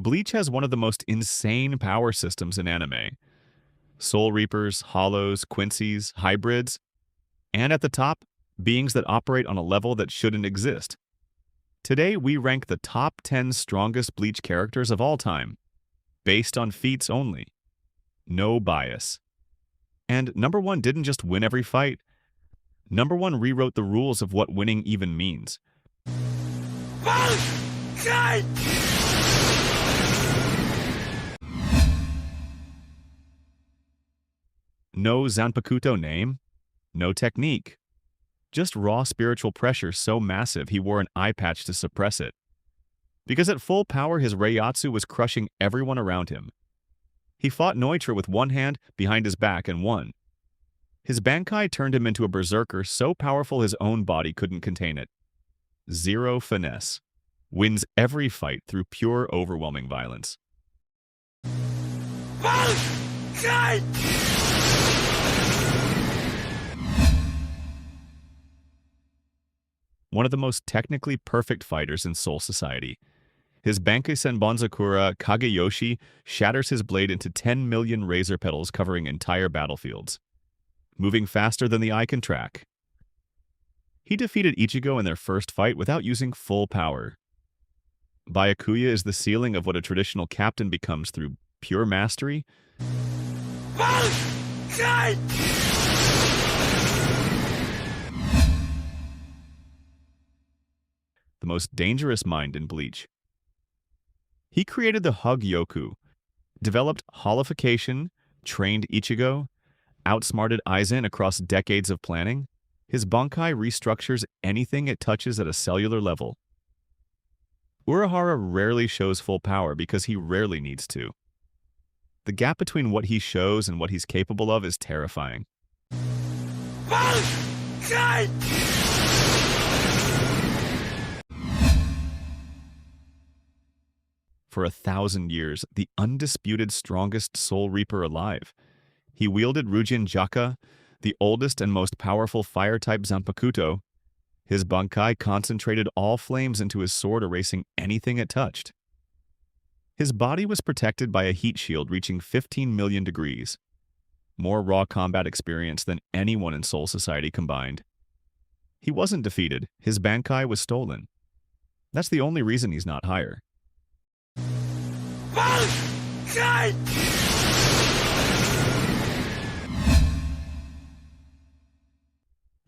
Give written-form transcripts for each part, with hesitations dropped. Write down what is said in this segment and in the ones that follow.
Bleach has one of the most insane power systems in anime. Soul Reapers, Hollows, Quincy's, Hybrids, and at the top, beings that operate on a level that shouldn't exist. Today, we rank the top 10 strongest Bleach characters of all time, based on feats only. No bias. And number 1 didn't just win every fight. Number 1 rewrote the rules of what winning even means. No Zanpakuto name, no technique. Just raw spiritual pressure so massive he wore an eye patch to suppress it. Because at full power his Reiyatsu was crushing everyone around him. He fought Neutra with one hand behind his back and won. His Bankai turned him into a berserker so powerful his own body couldn't contain it. Zero finesse. Wins every fight through pure overwhelming violence. One of the most technically perfect fighters in Soul Society. His Bankai Senbonzakura Kageyoshi shatters his blade into 10 million razor petals covering entire battlefields, moving faster than the eye can track. He defeated Ichigo in their first fight without using full power. Byakuya is the ceiling of what a traditional captain becomes through pure mastery. The most dangerous mind in Bleach. He created the Hug Yoku, developed holification, trained Ichigo, outsmarted Aizen across decades of planning. His Bankai restructures anything it touches at a cellular level. Urahara rarely shows full power because he rarely needs to. The gap between what he shows and what he's capable of is terrifying. For 1,000 years, the undisputed strongest Soul Reaper alive. He wielded Rujin Jaka, the oldest and most powerful fire-type Zanpakuto. His Bankai concentrated all flames into his sword, erasing anything it touched. His body was protected by a heat shield reaching 15 million degrees. More raw combat experience than anyone in Soul Society combined. He wasn't defeated. His Bankai was stolen. That's the only reason he's not higher.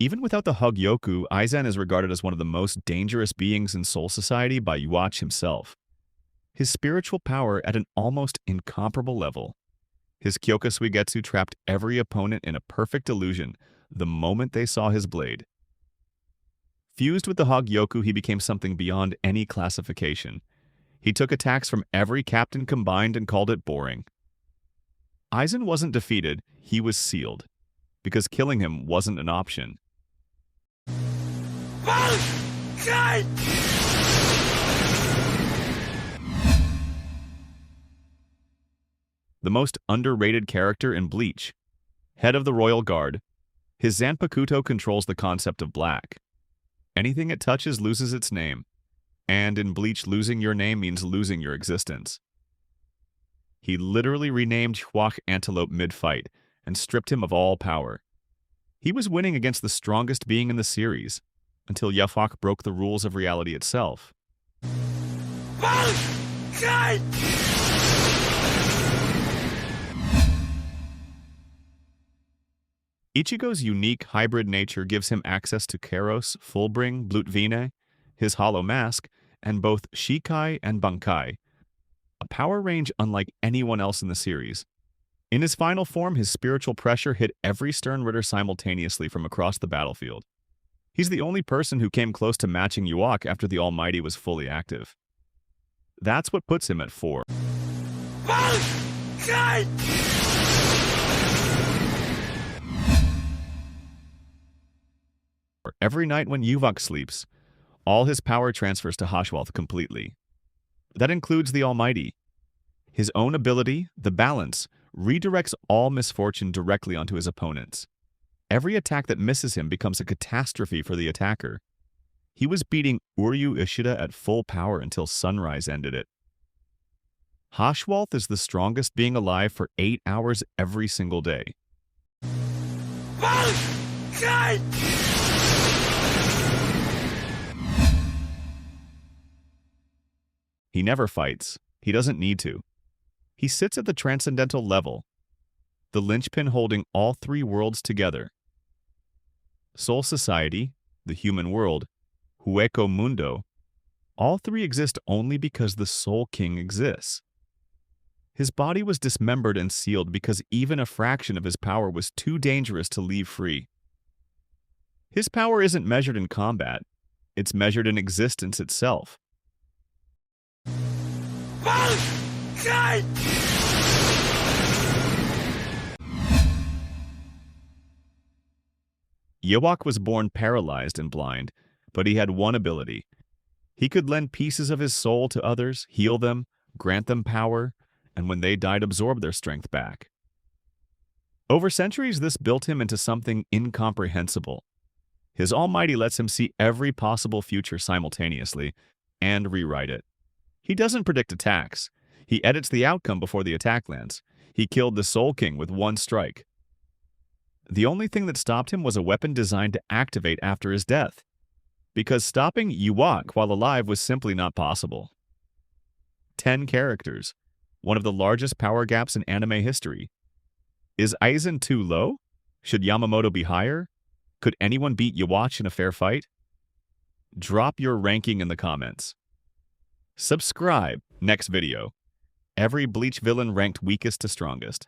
Even without the Hug Yoku, Aizen is regarded as one of the most dangerous beings in Soul Society by Yhwach himself. His spiritual power at an almost incomparable level. His Kyoka Suigetsu trapped every opponent in a perfect illusion the moment they saw his blade. Fused with the Hug Yoku, he became something beyond any classification. He took attacks from every captain combined and called it boring. Aizen wasn't defeated, he was sealed, because killing him wasn't an option. The most underrated character in Bleach. Head of the Royal Guard. His Zanpakuto controls the concept of black. Anything it touches loses its name. And in Bleach, losing your name means losing your existence. He literally renamed Yhwach Antelope mid-fight and stripped him of all power. He was winning against the strongest being in the series, until Yhwach broke the rules of reality itself. Ichigo's unique hybrid nature gives him access to Keros, Fullbring, Blutvine, his hollow mask, and both Shikai and Bankai, a power range unlike anyone else in the series. In his final form, his spiritual pressure hit every Stern Ritter simultaneously from across the battlefield. He's the only person who came close to matching Yhwach after the Almighty was fully active. That's what puts him at 4. Every night when Yhwach sleeps, all his power transfers to Hashwalth completely. That includes the Almighty. His own ability, the balance, redirects all misfortune directly onto his opponents. Every attack that misses him becomes a catastrophe for the attacker. He was beating Uryu Ishida at full power until Sunrise ended it. Yhwach is the strongest being alive for 8 hours every single day. He never fights. He doesn't need to. He sits at the transcendental level, the linchpin holding all three worlds together. Soul Society, the human world, Hueco Mundo, all three exist only because the Soul King exists. His body was dismembered and sealed because even a fraction of his power was too dangerous to leave free. His power isn't measured in combat, it's measured in existence itself. Yhwach was born paralyzed and blind, but he had one ability. He could lend pieces of his soul to others, heal them, grant them power, and when they died, absorb their strength back. Over centuries, this built him into something incomprehensible. His Almighty lets him see every possible future simultaneously and rewrite it. He doesn't predict attacks. He edits the outcome before the attack lands. He killed the Soul King with one strike. The only thing that stopped him was a weapon designed to activate after his death, because stopping Yhwach while alive was simply not possible. 10 characters, one of the largest power gaps in anime history. Is Aizen too low? Should Yamamoto be higher? Could anyone beat Yhwach in a fair fight? Drop your ranking in the comments. Subscribe. Next video. Every Bleach villain ranked weakest to strongest.